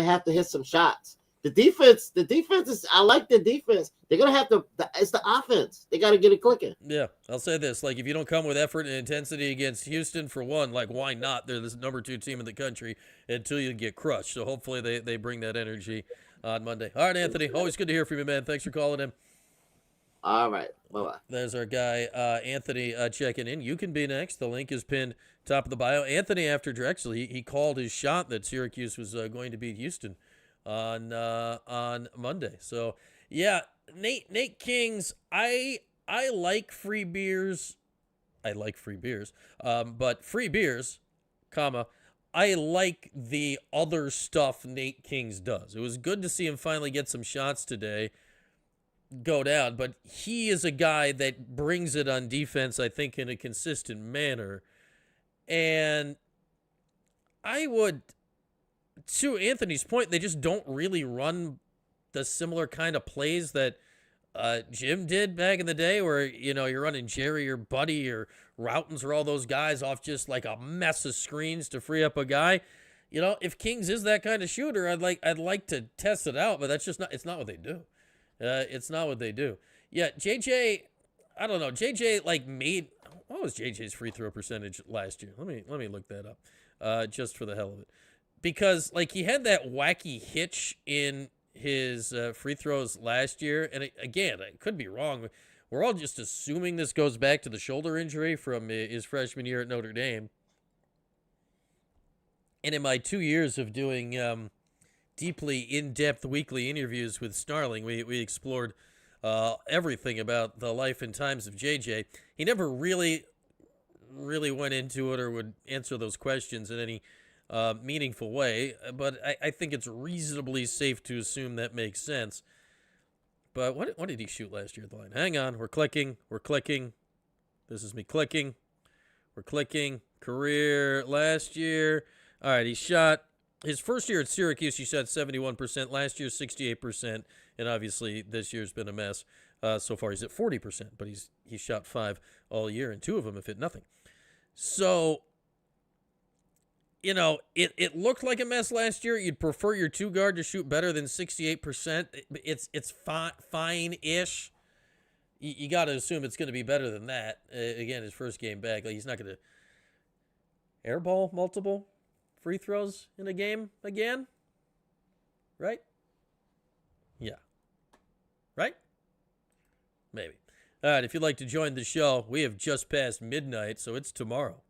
have to hit some shots. The defense is. I like the defense. They're gonna have to. It's the offense. They got to get it clicking. Yeah, I'll say this: like if you don't come with effort and intensity against Houston, for one, like why not? They're the number 2 team in the country until you get crushed. So hopefully they bring that energy on Monday. All right, Anthony. Always good to hear from you, man. Thanks for calling in. All right. Bye-bye. There's our guy, Anthony, checking in. You can be next. The link is pinned top of the bio. Anthony, after Drexel, he called his shot that Syracuse was going to beat Houston on Monday. So, yeah, Nate Kings, I like free beers. But free beers, I like the other stuff Nate Kings does. It was good to see him finally get some shots today go down, but he is a guy that brings it on defense, I think, in a consistent manner. And I would, to Anthony's point, they just don't really run the similar kind of plays that Jim did back in the day where, you're running Jerry or Buddy or Routens or all those guys off just like a mess of screens to free up a guy. If Kings is that kind of shooter, I'd like to test it out, but it's not what they do. It's not what they do. Yeah, JJ, I don't know. JJ what was JJ's free throw percentage last year? Let me look that up, just for the hell of it, because he had that wacky hitch in his free throws last year, and again, I could be wrong. We're all just assuming this goes back to the shoulder injury from his freshman year at Notre Dame. And in my 2 years of doing deeply in-depth weekly interviews with Starling, we explored everything about the life and times of JJ. He never really went into it or would answer those questions in any meaningful way, but I think it's reasonably safe to assume that makes sense. But what did he shoot last year at the line? Hang on, we're clicking. This is me clicking. We're clicking. Career last year. All right, he shot his first year at Syracuse, he shot 71%. Last year, 68%. And obviously, this year's been a mess. So far, he's at 40%, but he shot 5 all year, and 2 of them have hit nothing. So, it looked like a mess last year. You'd prefer your 2 guard to shoot better than 68%. It's fine-ish. You got to assume it's going to be better than that. Again, his first game back, he's not going to airball multiple free throws in a game again, right? Yeah. Right? Maybe. All right, if you'd like to join the show, we have just passed midnight, so it's tomorrow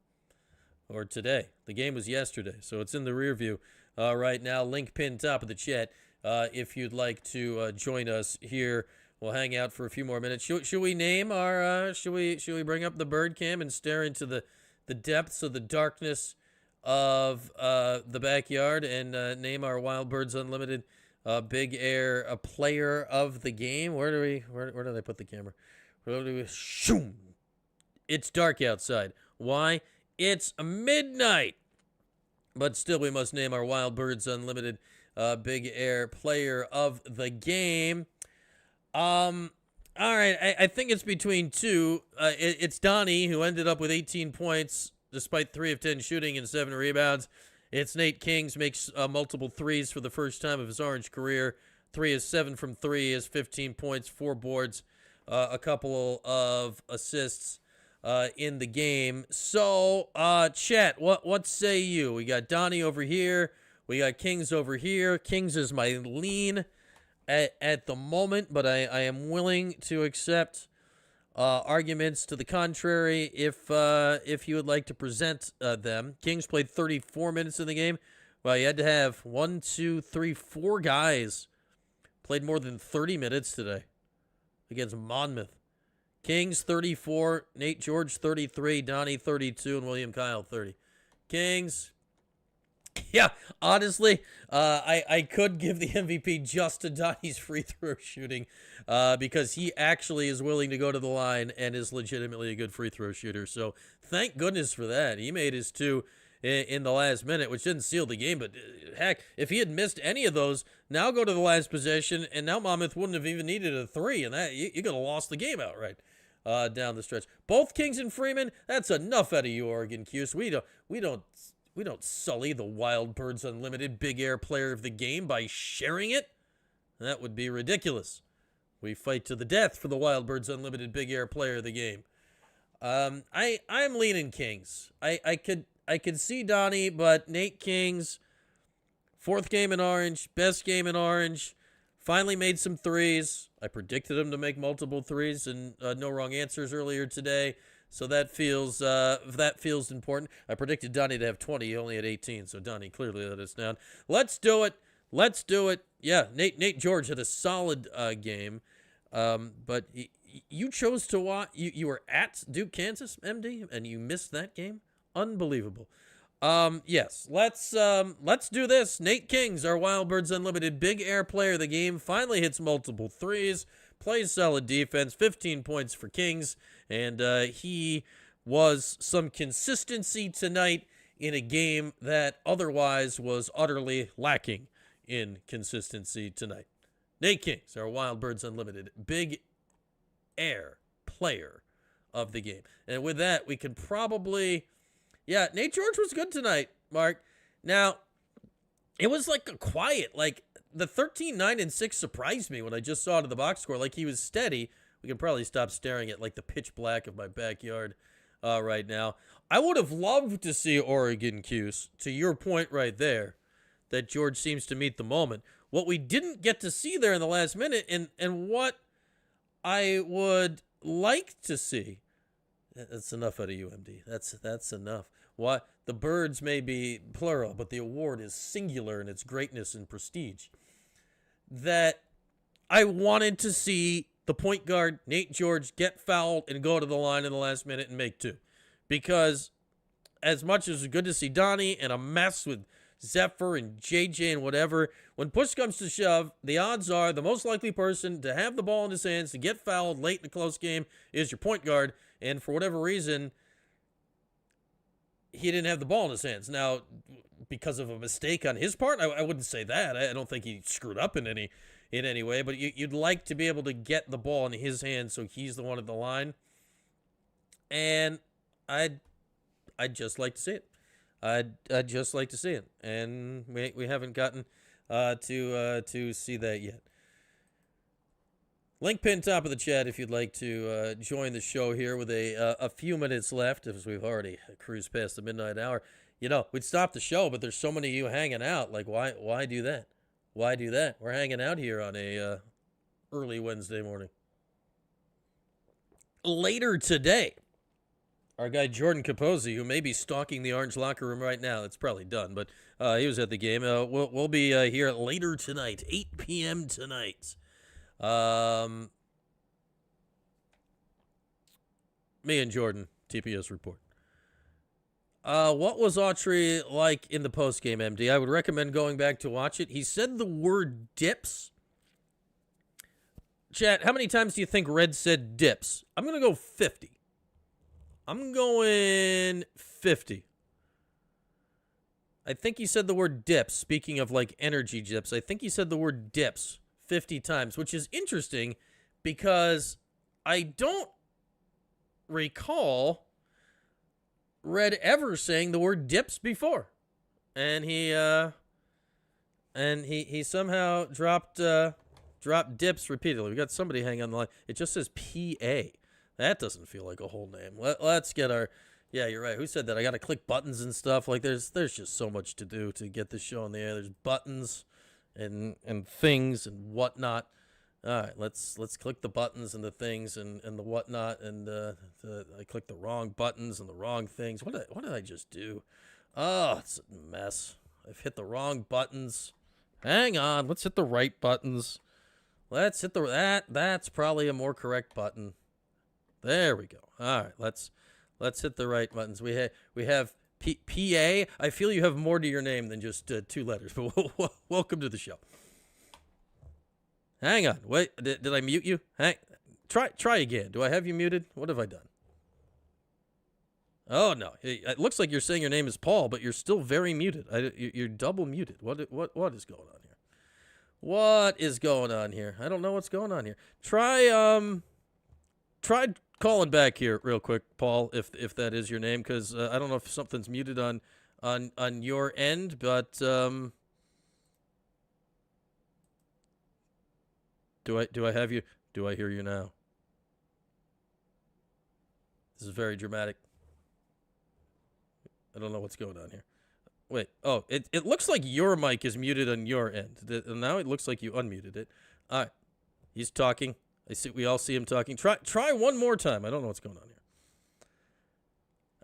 or today. The game was yesterday, so it's in the rear view right now. Link pinned top of the chat if you'd like to join us here. We'll hang out for a few more minutes. Should we name our, should we bring up the bird cam and stare into the depths of the darkness of the backyard and name our Wild Birds Unlimited Big Air player of the game? Where do they put the camera? Shoom! It's dark outside. Why? It's midnight. But still, we must name our Wild Birds Unlimited Big Air player of the game. All right, I think it's between 2. It's Donnie, who ended up with 18 points despite 3 of 10 shooting and 7 rebounds. It's Nate Kings, makes multiple threes for the first time of his Orange career. 3 is 7 from 3, is 15 points, 4 boards, a couple of assists in the game. So, chat, what say you? We got Donnie over here. We got Kings over here. Kings is my lean at the moment, but I am willing to accept arguments to the contrary if you would like to present them. Kings played 34 minutes in the game. Well, you had to have 4 guys played more than 30 minutes today against Monmouth. Kings 34, Nate George 33, Donnie 32, and William Kyle 30. Kings, yeah, honestly, I could give the MVP just to Donnie's free throw shooting because he actually is willing to go to the line and is legitimately a good free throw shooter. So thank goodness for that. He made his 2 in the last minute, which didn't seal the game. But heck, if he had missed any of those, now go to the last possession, and now Monmouth wouldn't have even needed a 3, and that you could have lost the game outright down the stretch. Both Kings and Freeman, that's enough out of you, Oregon Cuse. We don't sully the Wild Birds Unlimited Big Air player of the game by sharing it. That would be ridiculous. We fight to the death for the Wild Birds Unlimited Big Air player of the game. I'm leaning Kings. I could see Donnie, but Nate Kings, 4th game in Orange, best game in Orange, finally made some threes. I predicted him to make multiple threes and no wrong answers earlier today. So that feels important. I predicted Donnie to have 20. He only had 18, so Donnie clearly let us down. Let's do it. Yeah, Nate George had a solid game, but you chose to watch. You were at Duke, Kansas, MD, and you missed that game. Unbelievable. Yes, let's do this. Nate Kings, our Wild Birds Unlimited Big Air player of the game, finally hits multiple threes, plays solid defense, 15 points for Kings, and he was some consistency tonight in a game that otherwise was utterly lacking in consistency tonight. Nate Kings, our Wild Birds Unlimited Big Air player of the game. And with that, we could probably... Yeah, Nate George was good tonight, Mark. Now, it was like a quiet, like the 13, 9, and 6 surprised me when I just saw it in the box score. Like he was steady. We can probably stop staring at like the pitch black of my backyard right now. I would have loved to see Oregon Cuse, to your point right there, that George seems to meet the moment. What we didn't get to see there in the last minute, and what I would like to see, that's enough out of you, MD. That's enough. What the birds may be plural, but the award is singular in its greatness and prestige. That I wanted to see the point guard, Nate George, get fouled and go to the line in the last minute and make 2. Because as much as it's good to see Donnie and a mess with Zephyr and JJ and whatever, when push comes to shove, the odds are the most likely person to have the ball in his hands to get fouled late in a close game is your point guard. And for whatever reason, he didn't have the ball in his hands. Now, because of a mistake on his part. I wouldn't say that. I don't think he screwed up in any way, but you'd like to be able to get the ball in his hands so he's the one at the line. And I'd just like to see it. I'd just like to see it. And we haven't gotten to see that yet. Link pin top of the chat if you'd like to join the show here with a few minutes left, as we've already cruised past the midnight hour. You know, we'd stop the show, but there's so many of you hanging out. Like, why do that? Why do that? We're hanging out here on a early Wednesday morning. Later today, our guy Jordan Capozzi, who may be stalking the Orange locker room right now, it's probably done, but he was at the game. We'll be here later tonight, 8 p.m. tonight. Me and Jordan, TPS report. What was Autry like in the postgame, MD? I would recommend going back to watch it. He said the word dips. Chat, how many times do you think Red said dips? I'm going to go 50. I'm going 50. I think he said the word dips, speaking of like energy dips. I think he said the word dips 50 times, which is interesting because I don't recall Red ever saying the word dips before. And he somehow dropped dips repeatedly. We got somebody hanging on the line. It just says PA. That doesn't feel like a whole name. Let's get our... Yeah, you're right. Who said that? I got to click buttons and stuff. Like, there's just so much to do to get this show on the air. There's buttons and things and whatnot. All right, let's click the buttons and the things and the whatnot. And I clicked the wrong buttons and the wrong things. What did I just do? Oh, it's a mess. I've hit the wrong buttons. Hang on. Let's hit the right buttons. Let's hit that's probably a more correct button. There we go. All right, let's hit the right buttons. We have PA. I feel you have more to your name than just 2 letters. But welcome to the show. Hang on. Wait, did I mute you? Try again. Do I have you muted? What have I done? Oh no. It looks like you're saying your name is Paul, but you're still very muted. You're double muted. What is going on here? What is going on here? I don't know what's going on here. Try calling back here real quick, Paul, if that is your name, because I don't know if something's muted on your end, but do I have you? Do I hear you now? This is very dramatic. I don't know what's going on here. Wait. Oh, it looks like your mic is muted on your end. Now it looks like you unmuted it. All right. He's talking. We all see him talking. Try one more time. I don't know what's going on here.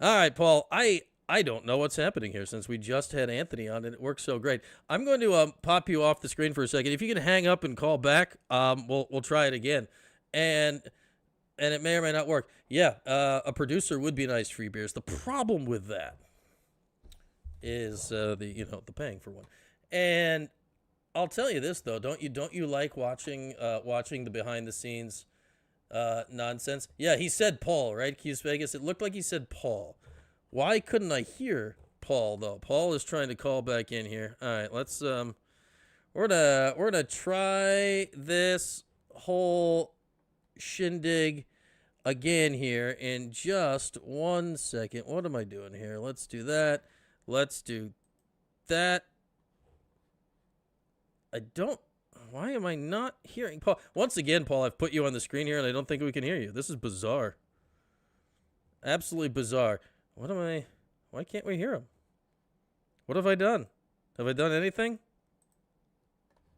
All right, Paul. I don't know what's happening here since we just had Anthony on and it works so great. I'm going to pop you off the screen for a second. If you can hang up and call back, we'll try it again. And it may or may not work. Yeah, a producer would be nice free beers. The problem with that is the paying for one. And I'll tell you this though, don't you like watching the behind the scenes nonsense? Yeah, he said Paul, right? Q's Vegas. It looked like he said Paul. Why couldn't I hear Paul though? Paul is trying to call back in here. All right, let's we're gonna try this whole shindig again here in just 1 second. What am I doing here? Let's do that. Let's do that. Why am I not hearing Paul? Once again, Paul, I've put you on the screen here and I don't think we can hear you. This is bizarre. Absolutely bizarre. Why can't we hear him? What have I done? Have I done anything?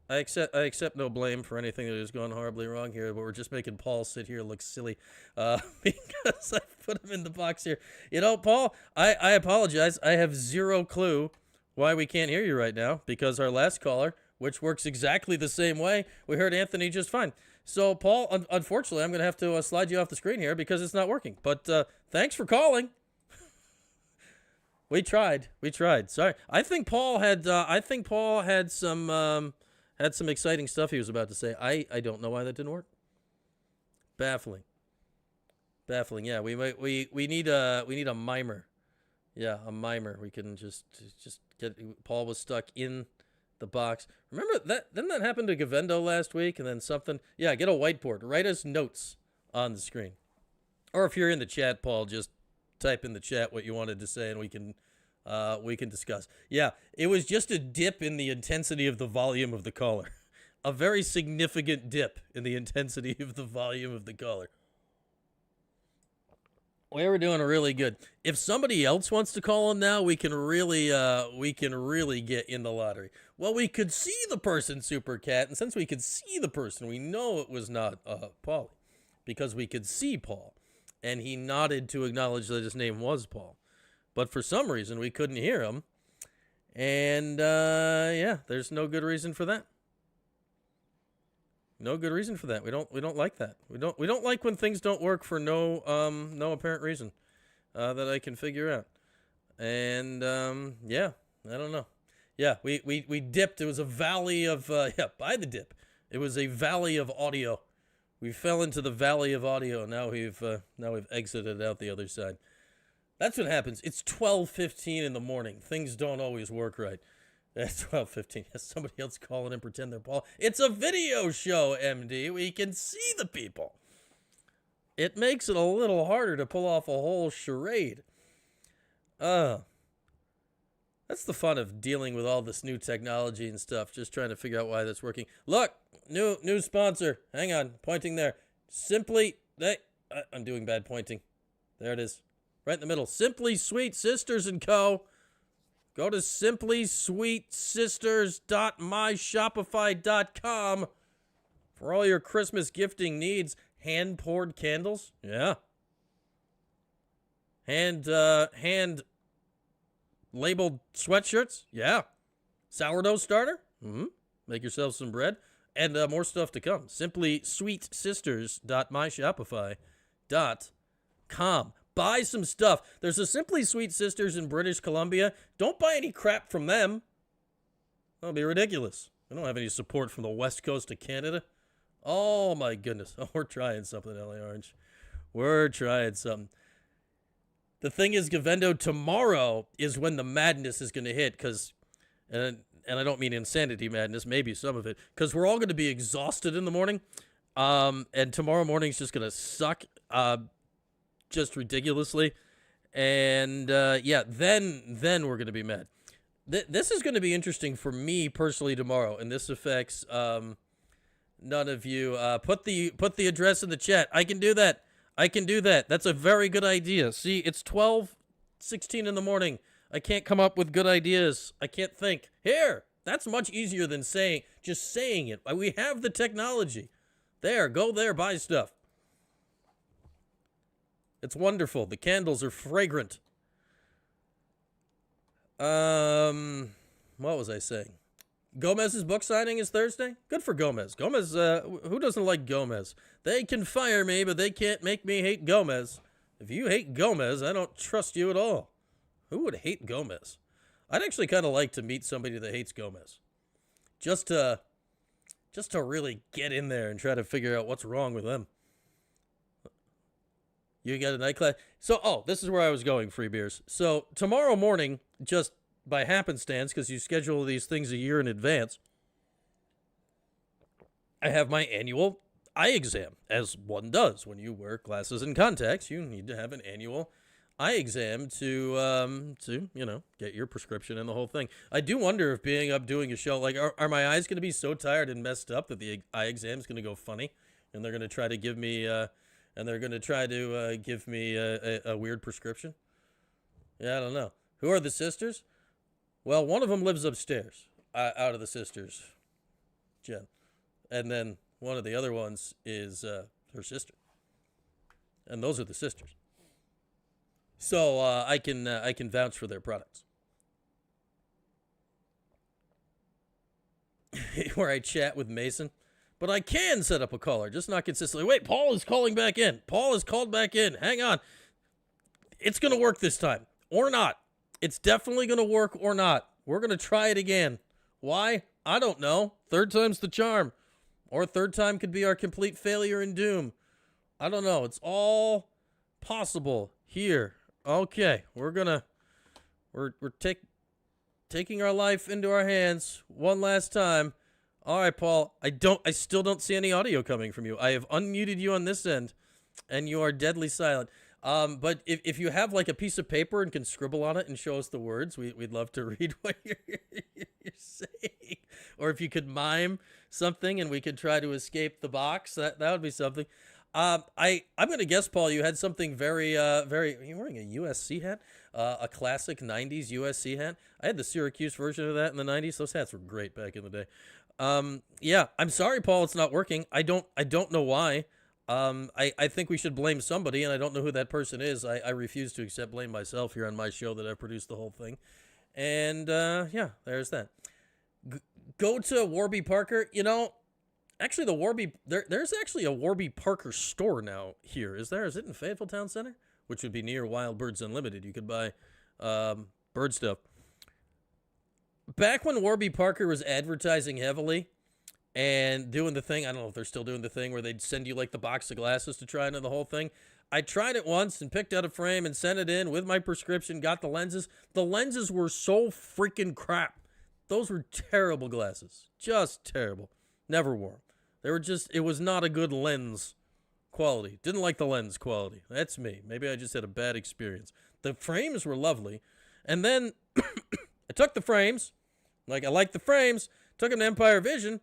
I accept no blame for anything that has gone horribly wrong here, but we're just making Paul sit here look silly because I put him in the box here. You know, Paul, I apologize. I have zero clue why we can't hear you right now because our last caller, which works exactly the same way, we heard Anthony just fine. So, Paul, unfortunately, I'm going to have to slide you off the screen here because it's not working. But thanks for calling. We tried. Sorry. I think Paul had some exciting stuff he was about to say. I don't know why that didn't work. Baffling. Yeah, we need a mimer. Yeah, a mimer. We can just Paul was stuck in the box. Remember that? Didn't that happen to Gavendo last week? And then something. Yeah, get a whiteboard. Write us notes on the screen. Or if you're in the chat, Paul, just type in the chat what you wanted to say, and we can discuss. Yeah, it was just a dip in the intensity of the volume of the caller. A very significant dip in the intensity of the volume of the caller. We were doing really good. If somebody else wants to call in now, we can really get in the lottery. Well, we could see the person, Super Cat, and since we could see the person, we know it was not Paulie, because we could see Paul, and he nodded to acknowledge that his name was Paul. But for some reason, we couldn't hear him, and yeah, there's no good reason for that. No good reason for that. We don't like that. We don't like when things don't work for no apparent reason that I can figure out. And yeah, I don't know. Yeah, we dipped. It was a valley of by the dip. It was a valley of audio. We fell into the valley of audio. Now we've exited out the other side. That's what happens. It's 12:15 in the morning. Things don't always work right. It's 12:15. Has somebody else call in and pretend they're Paul? It's a video show, MD. We can see the people. It makes it a little harder to pull off a whole charade. That's the fun of dealing with all this new technology and stuff. Just trying to figure out why that's working. Look, new sponsor. Hang on, pointing there. I'm doing bad pointing. There it is, right in the middle. Simply Sweet Sisters & Co. Go to simplysweetsisters.myshopify.com for all your Christmas gifting needs. Hand-poured candles? Yeah. Hand labeled sweatshirts? Yeah. Sourdough starter? Mm-hmm. Make yourself some bread. And more stuff to come. simplysweetsisters.myshopify.com. Buy some stuff. There's a Simply Sweet Sisters in British Columbia. Don't buy any crap from them. That'll be ridiculous. We don't have any support from the west coast of Canada. Oh, my goodness. Oh, we're trying something, LA Orange. We're trying something. The thing is, Gavendo, tomorrow is when the madness is going to hit, because, and I don't mean insanity madness, maybe some of it, because we're all going to be exhausted in the morning, and tomorrow morning's just going to suck, just ridiculously, and yeah, then we're going to be mad. This is going to be interesting for me personally tomorrow, and this affects none of you. Put the address in the chat. I can do that. That's a very good idea. See, it's 12:16 in the morning. I can't come up with good ideas. I can't think. Here, that's much easier than just saying it. We have the technology. There, go there, buy stuff. It's wonderful. The candles are fragrant. What was I saying? Gomez's book signing is Thursday? Good for Gomez. Gomez, who doesn't like Gomez? They can fire me, but they can't make me hate Gomez. If you hate Gomez, I don't trust you at all. Who would hate Gomez? I'd actually kind of like to meet somebody that hates Gomez. Just to really get in there and try to figure out what's wrong with them. You got a night class? So, this is where I was going, free beers. So, tomorrow morning, just by happenstance, because you schedule these things a year in advance, I have my annual eye exam, as one does. When you wear glasses and contacts, you need to have an annual eye exam to get your prescription and the whole thing. I do wonder if being up doing a show, like, are my eyes going to be so tired and messed up that the eye exam is going to go funny, and they're going to try to give me... give me a weird prescription? Yeah, I don't know. Who are the sisters? Well, one of them lives upstairs, out of the sisters, Jen. And then one of the other ones is her sister. And those are the sisters. So I can vouch for their products. Where I chat with Mason. But I can set up a caller, just not consistently. Wait, Paul is calling back in. Paul is called back in. Hang on. It's going to work this time. Or not. It's definitely going to work or not. We're going to try it again. Why? I don't know. Third time's the charm. Or third time could be our complete failure and doom. I don't know. It's all possible here. Okay. We're taking our life into our hands one last time. All right, Paul. I still don't see any audio coming from you. I have unmuted you on this end, and you are deadly silent. But if you have like a piece of paper and can scribble on it and show us the words, we'd love to read what you're saying. Or if you could mime something and we could try to escape the box, that would be something. I'm gonna guess, Paul, you had something very. Are you wearing a USC hat? A classic '90s USC hat. I had the Syracuse version of that in the '90s. Those hats were great back in the day. Yeah, I'm sorry, Paul, it's not working. I don't know why. I think we should blame somebody, and I don't know who that person is. I refuse to accept blame myself here on my show that I've produced the whole thing. And, yeah, there's that. Go to Warby Parker. You know, actually, the Warby, there's actually a Warby Parker store now here. Is there? Is it in Fayetteville Town Center? Which would be near Wild Birds Unlimited. You could buy bird stuff. Back when Warby Parker was advertising heavily, and doing the thing, I don't know if they're still doing the thing where they'd send you like the box of glasses to try into the whole thing. I tried it once and picked out a frame and sent it in with my prescription, got the lenses. The lenses were so freaking crap. Those were terrible glasses. Just terrible. Never wore them. They were just, it was not a good lens quality. Didn't like the lens quality. That's me. Maybe I just had a bad experience. The frames were lovely. And then I took the frames, like I like the frames, took them to Empire Vision,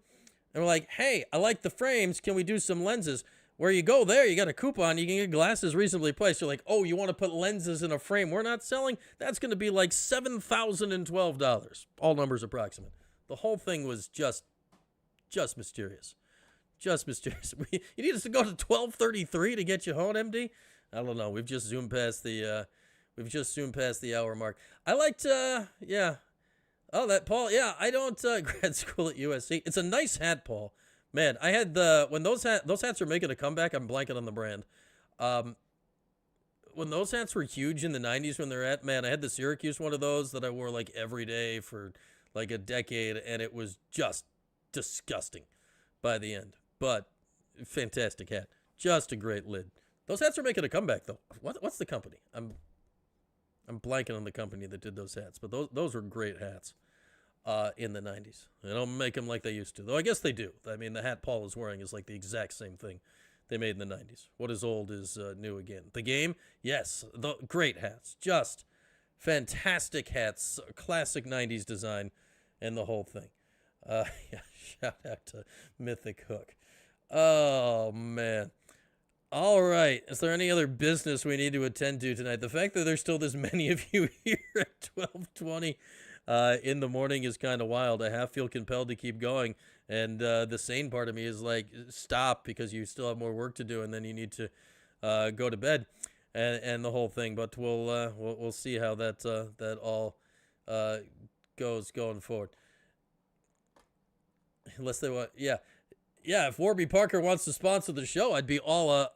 and we're like, hey, I like the frames. Can we do some lenses? Where you go there, you got a coupon. You can get glasses reasonably priced. You're like, oh, you want to put lenses in a frame we're not selling? That's going to be like $7,012. All numbers approximate. The whole thing was just mysterious. Just mysterious. You need us to go to 12:33 to get you home, MD? I don't know. We've just zoomed past the hour mark. I liked, yeah. Oh, that Paul. Yeah, I don't grad school at USC. It's a nice hat, Paul. Man, I had when those hats were making a comeback. I'm blanking on the brand. When those hats were huge in the 90s when they're at, man, I had the Syracuse one of those that I wore like every day for like a decade, and it was just disgusting by the end. But fantastic hat. Just a great lid. Those hats are making a comeback though. What's the company? I'm blanking on the company that did those hats, but those were great hats in the 90s. They don't make them like they used to, though I guess they do. I mean, the hat Paul is wearing is like the exact same thing they made in the 90s. What is old is new again. The game, yes, the great hats. Just fantastic hats, classic 90s design, and the whole thing. Yeah, shout out to Mythic Hook. Oh, man. All right. Is there any other business we need to attend to tonight? The fact that there's still this many of you here at 12:20 in the morning is kind of wild. I half feel compelled to keep going, and the sane part of me is like, stop, because you still have more work to do, and then you need to go to bed, and the whole thing. But we'll see how that all goes going forward. Unless they want, yeah. Yeah, if Warby Parker wants to sponsor the show, I would be all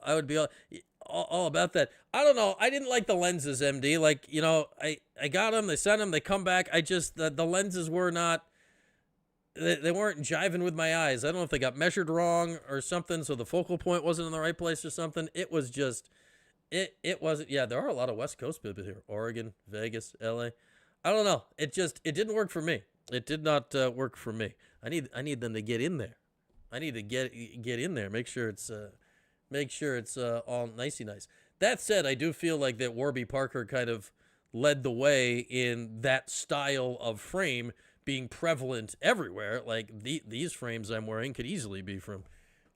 about that. I don't know. I didn't like the lenses, MD. Like, you know, I got them, they sent them, they come back. I just, the lenses were not, they weren't jiving with my eyes. I don't know if they got measured wrong or something, so the focal point wasn't in the right place or something. It was just, it wasn't, yeah, there are a lot of West Coast people here. Oregon, Vegas, LA. I don't know. It didn't work for me. It did not work for me. I need them to get in there. I need to get in there, make sure it's all nicey nice. That said, I do feel like that Warby Parker kind of led the way in that style of frame being prevalent everywhere. Like these frames I'm wearing could easily be from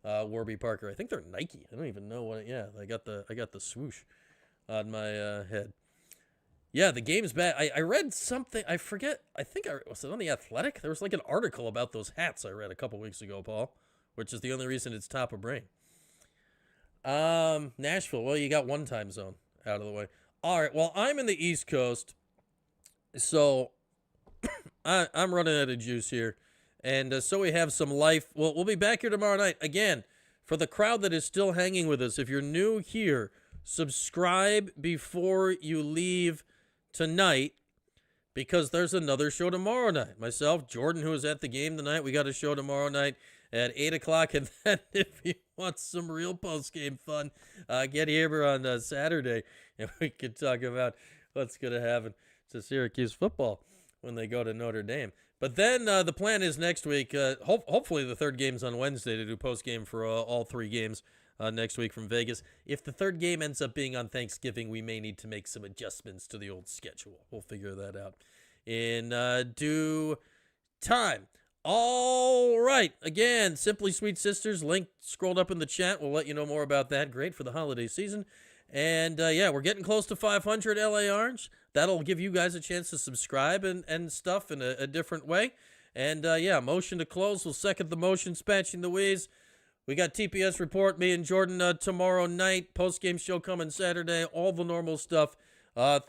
Warby Parker. I think they're Nike. I don't even know what. Yeah, I got the swoosh on my head. Yeah, the game's bad. I read something. I forget. I think was it on The Athletic? There was like an article about those hats I read a couple weeks ago, Paul, which is the only reason it's top of brain. Nashville. Well, you got one time zone out of the way. All right. Well, I'm in the East Coast, so I'm running out of juice here, and so we have some life. Well, we'll be back here tomorrow night again. For the crowd that is still hanging with us, if you're new here, subscribe before you leave tonight, because there's another show tomorrow night. Myself, Jordan, who is at the game tonight, we got a show tomorrow night at 8 o'clock. And then if you want some real post-game fun, get here on Saturday, and we can talk about what's going to happen to Syracuse football when they go to Notre Dame. But then the plan is next week, hopefully the third game's on Wednesday, to do post-game for all 3 games next week from Vegas. If the third game ends up being on Thanksgiving, we may need to make some adjustments to the old schedule. We'll figure that out in due time. All right. Again, Simply Sweet Sisters, link scrolled up in the chat. We'll let you know more about that. Great for the holiday season. And, yeah, we're getting close to 500 LA Orange. That'll give you guys a chance to subscribe and stuff in a different way. And, yeah, motion to close. We'll second the motion, Spatching the Wheeze. We got TPS Report, me and Jordan tomorrow night. Post-game show coming Saturday. All the normal stuff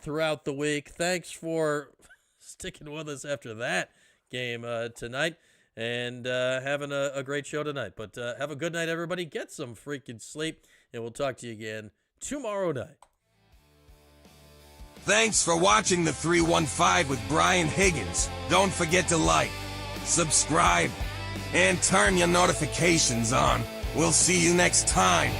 throughout the week. Thanks for sticking with us after that game tonight. And having a great show tonight. But have a good night, everybody. Get some freaking sleep. And we'll talk to you again tomorrow night. Thanks for watching the 315 with Brian Higgins. Don't forget to like, subscribe, and turn your notifications on. We'll see you next time.